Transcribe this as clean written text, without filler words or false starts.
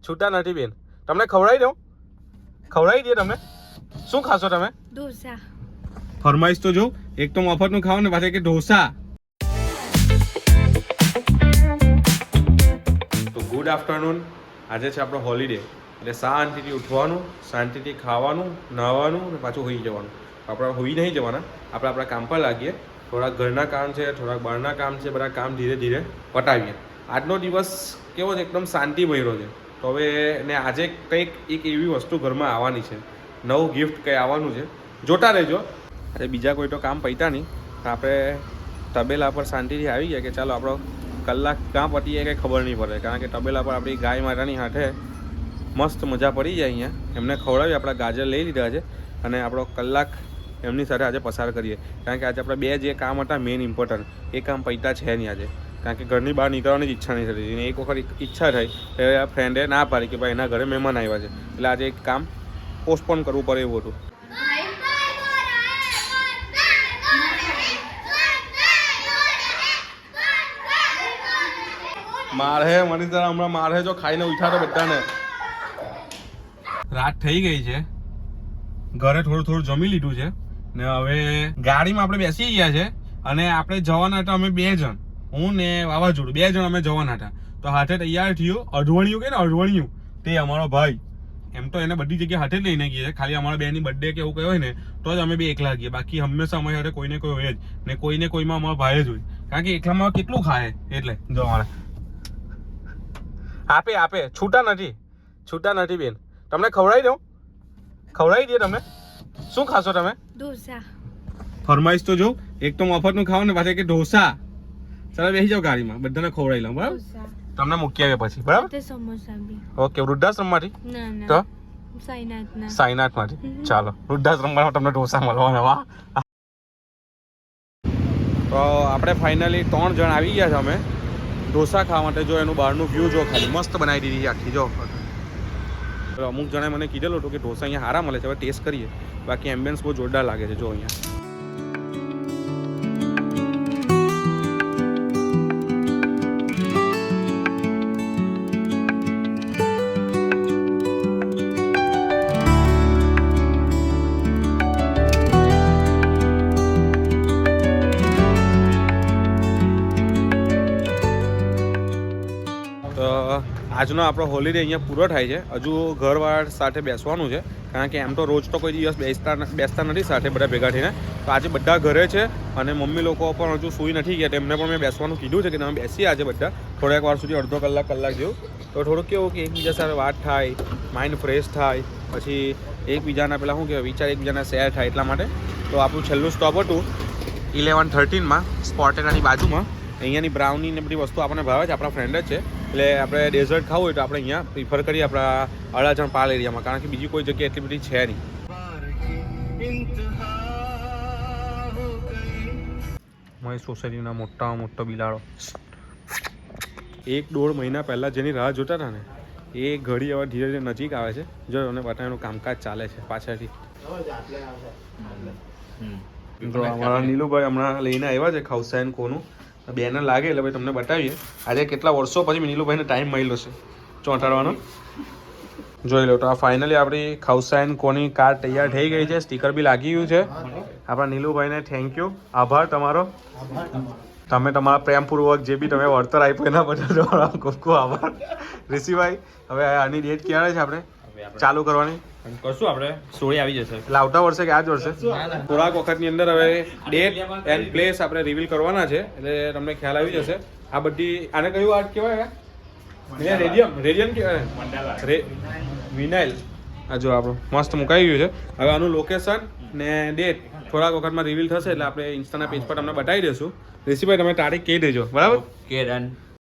છૂટા નથી બેન. તમને ખવડાવી દઉં? ખવડાવી દઈએ તમે? શું ખાશો તમે? ઢોસા. ફરમાઈશ તો જો, એક તો મફતનું ખાવ ને પાછા કે ઢોસા. તો ગુડ આફ્ટરનૂન. આજે છે આપણો હોલિડે, એટલે શાંતિથી ઉઠવાનું, શાંતિથી ખાવાનું, નહાવાનું ને પાછું હોઈ જવાનું. આપણે હોઈ નહીં જવાના, આપણે આપણા કામ પર લાગીએ. થોડાક ઘરના કામ છે, થોડાક બહારના કામ છે, બધા કામ ધીરે ધીરે પટાવીએ. આજનો દિવસ કેવો છે? એકદમ શાંતિમય છે. તો હવે ને આજે કંઈક એક એવી વસ્તુ ઘરમાં આવવાની છે, નવું ગિફ્ટ કંઈ આવવાનું છે, જોતા રહેજો. આજે બીજા કોઈ તો કામ પૈતા નહીં, તો આપણે તબેલા પર શાંતિથી આવી ગયા કે ચાલો આપણો કલાક ક્યાં પતી જાય કંઈ ખબર નહીં પડે. કારણ કે તબેલા પર આપણી ગાય માતાની હાથે મસ્ત મજા પડી જાય. અહીંયા એમને ખવડાવી, આપણા ગાજર લઈ લીધા છે અને આપણો કલાક એમની સાથે આજે પસાર કરીએ. કારણ કે આજે આપણે બે જે કામ હતા મેઇન ઇમ્પોર્ટન્ટ, એ કામ પૈતા છે નહીં આજે. કારણ કે ઘરની બહાર નીકળવાની જ ઈચ્છા નહીં થતી. એક વખત ઈચ્છા થઈ એટલે ફ્રેન્ડે ના પાડી કે ભાઈ એના ઘરે મહેમાન આવ્યા છે, એટલે આજે એક કામ પોસ્ટપોન કરવું પડે એવું હતું. મારે મને તો હમણાં મારે જો ખાઈને ઉઠાડો બધાને. રાત થઈ ગઈ છે, ઘરે થોડું થોડું જમી લીધું છે ને હવે ગાડીમાં આપણે બેસી ગયા છે અને આપણે જવાના હતા અમે 2 જણ, હું ને વાવાઝોડું 2 જણ અમે જવાના હતા. તો હાથે તૈયાર થયું અઢવણિયું કે ને અઢવણિયું, તે અમારો ભાઈ. એમ તો એને બધી જગ્યાએ હાથે જ લઈને ગઈએ, ખાલી અમારા બેની બર્થડે કે એવું કંઈ હોય ને તો જ અમે 2 એકલા ગઈએ. બાકી હંમેશા અમારી હાથે કોઈને કોઈ હોય જ ને, કોઈને કોઈમાં અમારો ભાઈ જ હોય. કારણ કે એકલામાં કેટલું ખાય એટલે જવાના. આપે છૂટા નથી બેન. તમને ખવડાવી દઉં? ખવડાવી દઈએ તમે? શું ખાશો તમે? ઢોસા. ફરમાઈશ તો જો, એક તો મફતનું ખાવ ને પાછા કે ઢોસા. ચાલો બેસી જાઓ ગાડીમાં, બધાને ખવડાવી લઉં. બરાબર, તમને મૂકી આવ્યા પછી. બરાબર, સમોસા બી. ઓકે. વૃદ્ધાશ્રમમાંથી? ના તો સાઈનાથમાંથી. ચાલો, વૃદ્ધાશ્રમમાં તમને ઢોસા મળવાના. વાહ. તો આપણે ફાઇનલી 3 જણ આવી ગયા છે અમે ઢોસા ખાવા માટે. જો એનું બહારનું વ્યૂ જો, ખાલી મસ્ત બનાવી દીધી આખી જો. અમુક જણાએ મને કીધેલું હતું કે ઢોસા અહીંયા સારા મળે છે, હવે ટેસ્ટ કરીએ. બાકી એમ્બિયન્સ બહુ જોરદાર લાગે છે જો અહીંયા. આજનો આપણો હોલિડે અહીંયા પૂરો થાય છે. હજુ ઘરવાળા સાથે બેસવાનું છે, કારણ કે એમ તો રોજ તો કોઈ દિવસ બેસતા નથી સાથે બધા ભેગા થઈને. તો આજે બધા ઘરે છે અને મમ્મી લોકો પણ હજુ સૂઈ નથી ગયા. એમને પણ મેં બેસવાનું કીધું છે કે તમે બેસીએ આજે બધા થોડાક વાર સુધી, અડધો કલાક જેવું. તો થોડુંક કેવું કે એકબીજા સાથે વાત થાય, માઇન્ડ ફ્રેશ થાય, પછી એકબીજાના પેલા શું કહેવાય વિચાર એકબીજાના શેર થાય. એટલા માટે તો આપણું છેલ્લું સ્ટોપ હતું 11:13માં સ્પોટેનાની બાજુમાં. અહીંયાની બ્રાઉની ને બધી વસ્તુ આપણને ભાવે છે, આપણા ફ્રેન્ડ જ છે. એટલે આપણે ડેઝર્ટ ખાવું હોય તો આપણે અહીંયા પ્રિફર કરીએ આપણા અડાજણ પાલ એરિયામાં, કારણ કે બીજી કોઈ જગ્યાએ એટલી બધી છે નહીં. મારી સોસાયટીના મોટો બિલાડો 1-1.5 મહિના પહેલાં જેની રાહ જોતા હતા ને, એ ઘડી હવે ધીરે ધીરે નજીક આવે છે. જો અને બધાનું કામકાજ ચાલે છે પાછળથી. તો અમારા નીલુભાઈ હમણાં લઈને આવ્યા છે ખાઉસા એન્ડ કોનું બેનર લાગે, એટલે ભાઈ તમને બતાવીએ. આજે કેટલા વર્ષો પછી નીલુભાઈને ટાઈમ મળ્યો છે ચોંટાડવાનો. જોઈ લો. તો આ ફાઇનલી આપણી ખાઉસા એન્ડ કોની કાર તૈયાર થઈ ગઈ છે, સ્ટીકર બી લાગી ગયું છે. આપણા નીલુભાઈને થેન્ક યુ, આભાર તમારો. તમે તમારા પ્રેમપૂર્વક જે બી તમે વળતર આપ્યું એના બદલ ખૂબ ખૂબ આભાર. ઋષિભાઈ, હવે આની ડેટ ક્યારે છે આપણે ચાલુ કરવાની? કરશું આપણે, સોળી આવી જશે. એટલે આવતા વર્ષે કે આ જ વર્ષે? થોડાક વખતની અંદર હવે ડેટ એન્ડ પ્લેસ આપણે રિવીલ કરવાના છે, એટલે તમને ખ્યાલ આવી જશે. આ બધી આને કયું આર્ટ કહેવાય? રેડિયમ કહેવાય, વિનાઇલ. આ જો આપણું મસ્ત મુકાઈ ગયું છે. હવે આનું લોકેશન ને ડેટ થોડાક વખતમાં રિવીલ થશે, એટલે આપણે ઇન્સ્ટાના પેજ પર તમને બતાવી દઈશું. ઋષિભાઈ તમે તારીખ કહી દેજો. બરાબર, કે ડન.